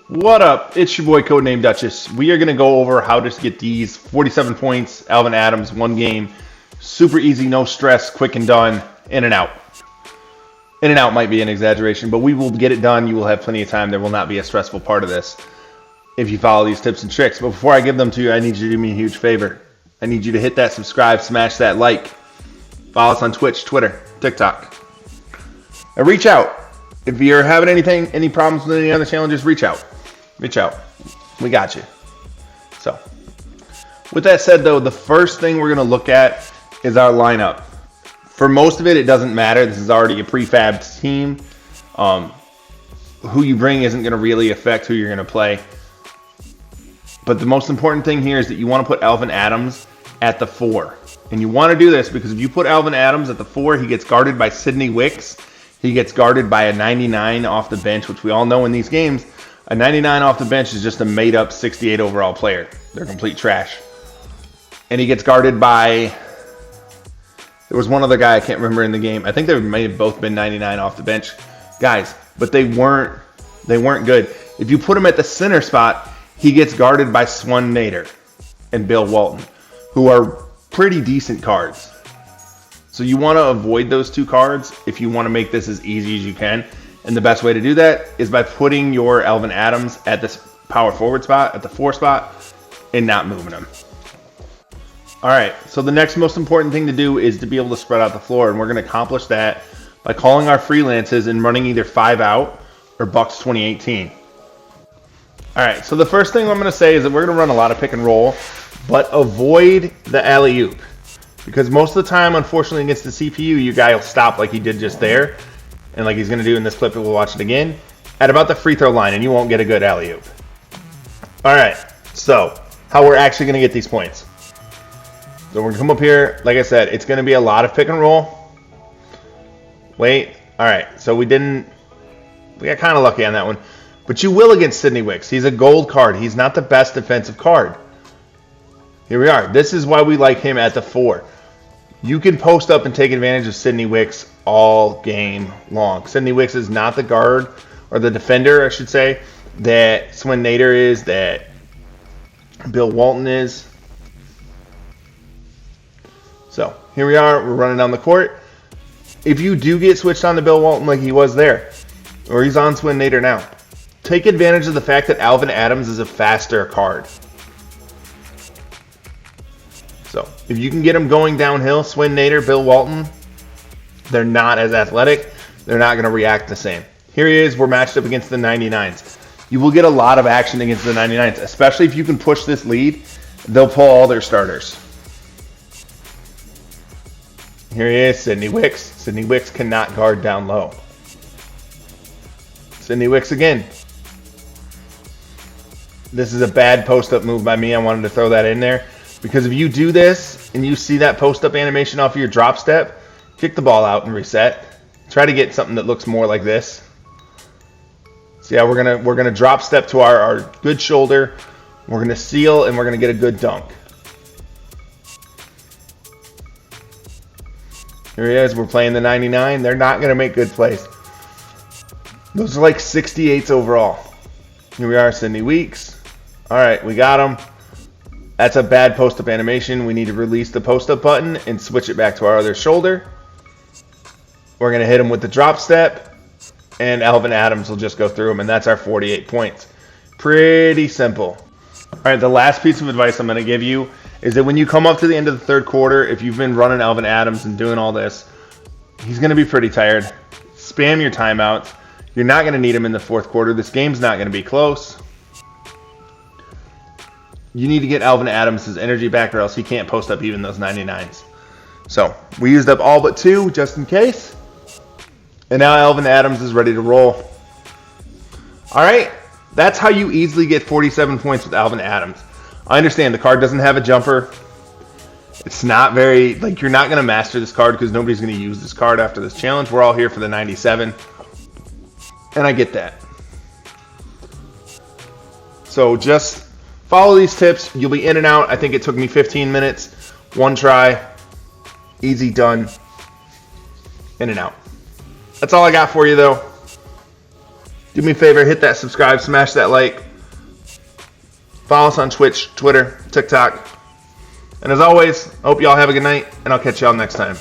What up? It's your boy Codename Duchess. We are going to go over how to get these 47 points, Alvin Adams, one game. Super easy, no stress, quick and done, in and out. In and out might be an exaggeration, but we will get it done. You will have plenty of time. There will not be a stressful part of this if you follow these tips and tricks. But before I give them to you, I need you to do me a huge favor. I need you to hit that subscribe, smash that like. Follow us on Twitch, Twitter, TikTok. And reach out. If you're having any problems with any other challenges, reach out. Reach out. We got you. So, with that said, though, the first thing we're going to look at is our lineup. For most of it, it doesn't matter. This is already a prefabbed team. Who you bring isn't going to really affect who you're going to play. But the most important thing here is that you want to put Alvin Adams at the 4. And you want to do this because if you put Alvin Adams at the 4, he gets guarded by Sidney Wicks. He gets guarded by a 99 off the bench, which we all know in these games. A 99 off the bench is just a made-up 68 overall player. They're complete trash. And he gets guarded by... There was one other guy I can't remember in the game. I think they may have both been 99 off the bench guys, but they weren't good. If you put him at the center spot, he gets guarded by Swan Nader and Bill Walton, who are pretty decent cards. So you want to avoid those two cards if you want to make this as easy as you can. And the best way to do that is by putting your Alvin Adams at this power forward spot, at the 4 spot, and not moving him. All right, so the next most important thing to do is to be able to spread out the floor, and we're going to accomplish that by calling our freelances and running either 5 out or Bucks 2018. All right, so the first thing I'm going to say is that we're going to run a lot of pick and roll, but avoid the alley-oop. Because most of the time, unfortunately, against the CPU, your guy will stop like he did just there, and like he's going to do in this clip, we'll watch it again, at about the free throw line, and you won't get a good alley-oop. All right, so how we're actually going to get these points. So we're going to come up here. Like I said, it's going to be a lot of pick and roll. Wait. All right, so we got kind of lucky on that one. But you will against Sidney Wicks. He's a gold card. He's not the best defensive card. Here we are. This is why we like him at the 4. You can post up and take advantage of Sidney Wicks all game long. Sidney Wicks is not the guard, or the defender, I should say, that Swan Nader is, that Bill Walton is. So, here we are. We're running down the court. If you do get switched on to Bill Walton like he was there, or he's on Swan Nader now, take advantage of the fact that Alvin Adams is a faster card. So, if you can get him going downhill, Swan Nader, Bill Walton, they're not as athletic. They're not going to react the same. Here he is. We're matched up against the 99s. You will get a lot of action against the 99s, especially if you can push this lead. They'll pull all their starters. Here he is, Sidney Wicks. Sidney Wicks cannot guard down low. Sidney Wicks again. This is a bad post-up move by me. I wanted to throw that in there. Because if you do this and you see that post-up animation off of your drop step, kick the ball out and reset. Try to get something that looks more like this. So yeah, we're gonna drop step to our good shoulder. We're gonna seal and we're gonna get a good dunk. Here he is. We're playing the 99. They're not gonna make good plays. Those are like 68s overall. Here we are, Sidney Wicks. All right, we got him. That's a bad post-up animation. We need to release the post-up button and switch it back to our other shoulder. We're going to hit him with the drop step, and Alvin Adams will just go through him, and that's our 48 points. Pretty simple. All right, the last piece of advice I'm going to give you is that when you come up to the end of the third quarter, if you've been running Alvin Adams and doing all this, he's going to be pretty tired. Spam your timeouts. You're not going to need him in the fourth quarter. This game's not going to be close. You need to get Alvin Adams his energy back or else he can't post up even those 99s. So, we used up all but 2 just in case. And now Alvin Adams is ready to roll. All right, that's how you easily get 47 points with Alvin Adams. I understand the card doesn't have a jumper. It's not very, like, you're not going to master this card because nobody's going to use this card after this challenge. We're all here for the 97. And I get that. So just follow these tips. You'll be in and out. I think it took me 15 minutes. 1 try. Easy done. In and out. That's all I got for you, though. Do me a favor, hit that subscribe, smash that like. Follow us on Twitch, Twitter, TikTok. And as always, I hope y'all have a good night, and I'll catch y'all next time.